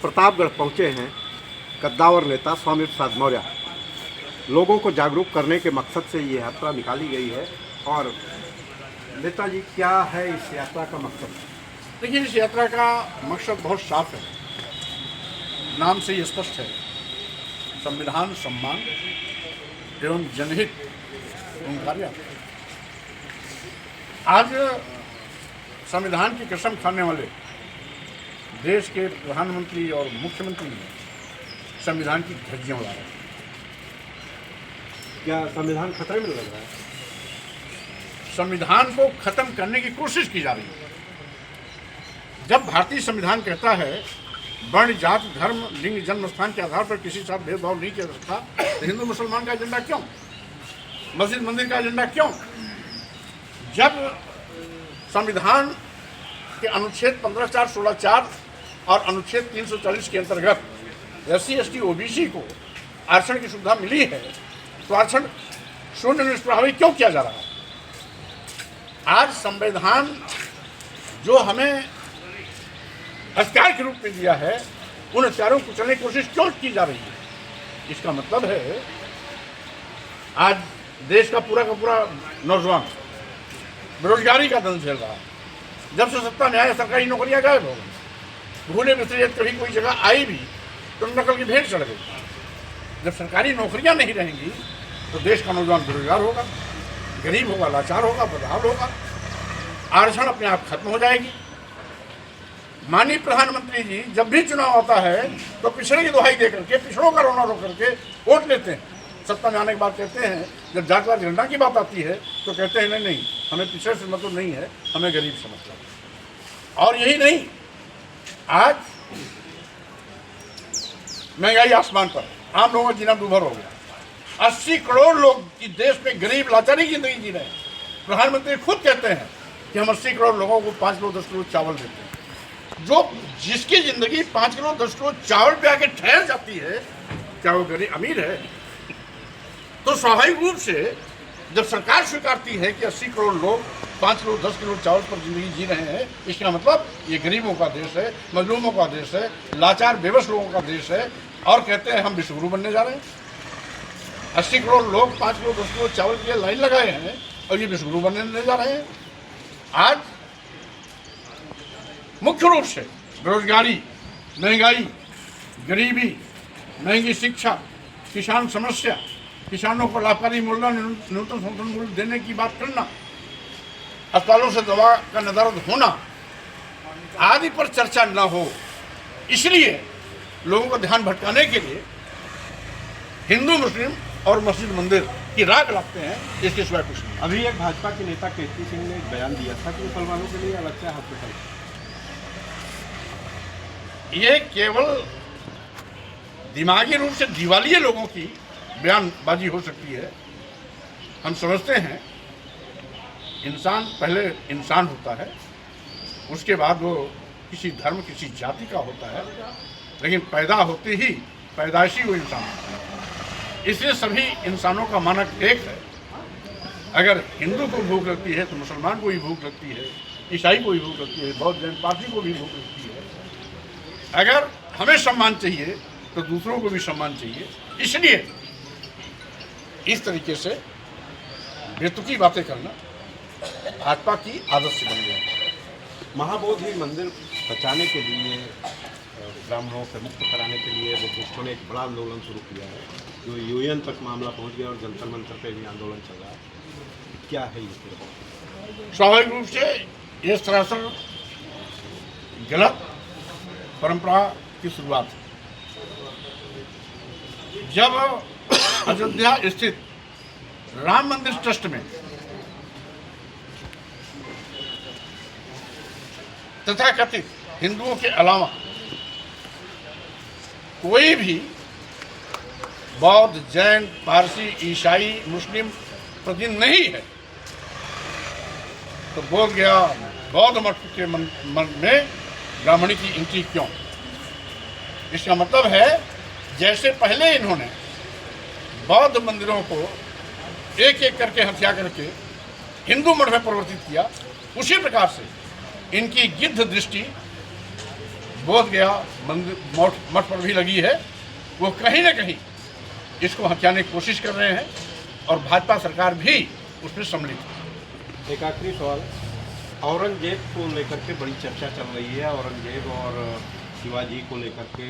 प्रतापगढ़ पहुंचे हैं कद्दावर नेता स्वामी प्रसाद मौर्य। लोगों को जागरूक करने के मकसद से ये यात्रा निकाली गई है। और नेताजी, क्या है इस यात्रा का मकसद? देखिए, इस यात्रा का मकसद बहुत साफ है, नाम से ही स्पष्ट है। संविधान सम्मान एवं जनहित कार्य। आज संविधान की कसम खाने वाले देश के प्रधानमंत्री और मुख्यमंत्री संविधान की धज्जियां उड़ा रहे हैं। क्या संविधान खतरे में लग रहा है? संविधान को खत्म करने की कोशिश की जा रही है। जब भारतीय संविधान कहता है वर्ण, जाति, धर्म, लिंग, जन्म स्थान के आधार पर किसी के साथ भेदभाव नहीं किया जा सकता, तो हिंदू मुसलमान का एजेंडा क्यों? मस्जिद मंदिर का एजेंडा क्यों? जब संविधान के अनुच्छेद 15(4), 16(4) और अनुच्छेद 340 के अंतर्गत SC, ST, OBC को आरक्षण की सुविधा मिली है, तो आरक्षण शून्य निष्प्रभावी क्यों किया जा रहा है? आज संविधान जो हमें अधिकार के रूप में दिया है, उन अधिकारों को चलने की कोशिश क्यों की जा रही है? इसका मतलब है आज देश का पूरा नौजवान बेरोजगारी का दंश झेल रहा है। जब से सत्ता में आया, सरकारी नौकरियां गायब हो गई। भूले बिसरे कभी कोई जगह आई भी तो नकल की भेंट चढ़ गई। जब सरकारी नौकरियां नहीं रहेंगी तो देश का नौजवान बेरोजगार होगा, गरीब होगा, लाचार होगा, बदहाल होगा। आरक्षण अपने आप खत्म हो जाएगी। माननीय प्रधानमंत्री जी जब भी चुनाव आता है तो पिछड़े की दुहाई दे करके, पिछड़ों का रोना रो करके वोट लेते हैं। सत्ता में आने के बाद कहते हैं, जब जातिवाद जनता की बात आती है तो कहते हैं नहीं, हमें पिछड़े से मतलब नहीं है, हमें गरीब से मतलब है। और यही नहीं, आज महंगाई आसमान पर, आम लोगों का जीना दूभर हो गया। 80 करोड़ लोग इस देश में गरीब लाचारी की जिंदगी जी रहे हैं। प्रधानमंत्री खुद कहते हैं कि हम 80 करोड़ लोगों को 5 किलो 10 किलो चावल देते हैं। जो जिसकी जिंदगी 5 किलो 10 किलो चावल पे आके ठहर जाती है, क्या वो गरीब अमीर है? तो स्वाभाविक रूप से जब सरकार स्वीकारती है कि 80 करोड़ लोग 5 किलो 10 किलो चावल पर जिंदगी जी रहे हैं, इसका मतलब ये गरीबों का देश है, मजलूमों का देश है, लाचार बेबस लोगों का देश है। और कहते हैं हम विश्वगुरु बनने जा रहे हैं। 80 करोड़ लोग 5 किलो 10 किलो चावल के लिए लाइन लगाए हैं और ये विश्वगुरु बनने जा रहे हैं। आज मुख्य रूप से बेरोजगारी, महंगाई, गरीबी, महंगी शिक्षा, किसान समस्या, किसानों को लाभकारी मूल्य, न्यूनतम समर्थन मूल्य देने की बात करना, अस्पतालों से दवा का नदारद होना आदि पर चर्चा न हो, इसलिए लोगों का ध्यान भटकाने के लिए हिंदू मुस्लिम और मस्जिद मंदिर की राग लाते हैं। इसके सिवाय कुछ नहीं। अभी एक भाजपा के नेता कीर्ति सिंह ने एक बयान दिया था कि मुसलमानों के लिए अलग से हॉस्पिटल। ये केवल दिमागी रूप से दिवालिये लोगों की बयानबाजी हो सकती है। हम समझते हैं इंसान पहले इंसान होता है, उसके बाद वो किसी धर्म, किसी जाति का होता है, लेकिन पैदा होते ही पैदाइशी वो इंसान होता है। इसलिए सभी इंसानों का मानक एक है। अगर हिंदू को भूख लगती है तो मुसलमान को भी भूख लगती है, ईसाई को भी भूख लगती है, बौद्ध जैन पारसी को भी भूख लगती है। अगर हमें सम्मान चाहिए तो दूसरों को भी सम्मान चाहिए। इसलिए इस तरीके से बेतुकी बातें करना भाजपा की आदत से बन गया। महाबोधि मंदिर बचाने के लिए, ब्राह्मणों से मुक्त कराने के लिए बुद्धिस्टों ने एक बड़ा आंदोलन शुरू किया है, जो UN तक मामला पहुंच गया और जंतर मंतर पे भी आंदोलन चल रहा है। क्या है ये? स्वाभाविक रूप से ये सरासर गलत परंपरा की शुरुआत है। जब अयोध्या स्थित राम मंदिर ट्रस्ट में तथाकथित हिंदुओं के अलावा कोई भी बौद्ध, जैन, पारसी, ईसाई, मुस्लिम प्रतिनिधि नहीं है, तो बोध गया बौद्ध मठ के मन में ब्राह्मणी की एंट्री क्यों? इसका मतलब है जैसे पहले इन्होंने बौद्ध मंदिरों को एक एक करके हत्या करके हिंदू मठ में परिवर्तित किया, उसी प्रकार से इनकी गिद्ध दृष्टि बोध गया मंदिर मठ पर भी लगी है, वो कहीं ना कहीं इसको हथियाने की कोशिश कर रहे हैं और भाजपा सरकार भी उसमें सम्मिलित है। एक आखिरी सवाल, औरंगजेब को लेकर के बड़ी चर्चा चल रही है, औरंगजेब और शिवाजी को लेकर के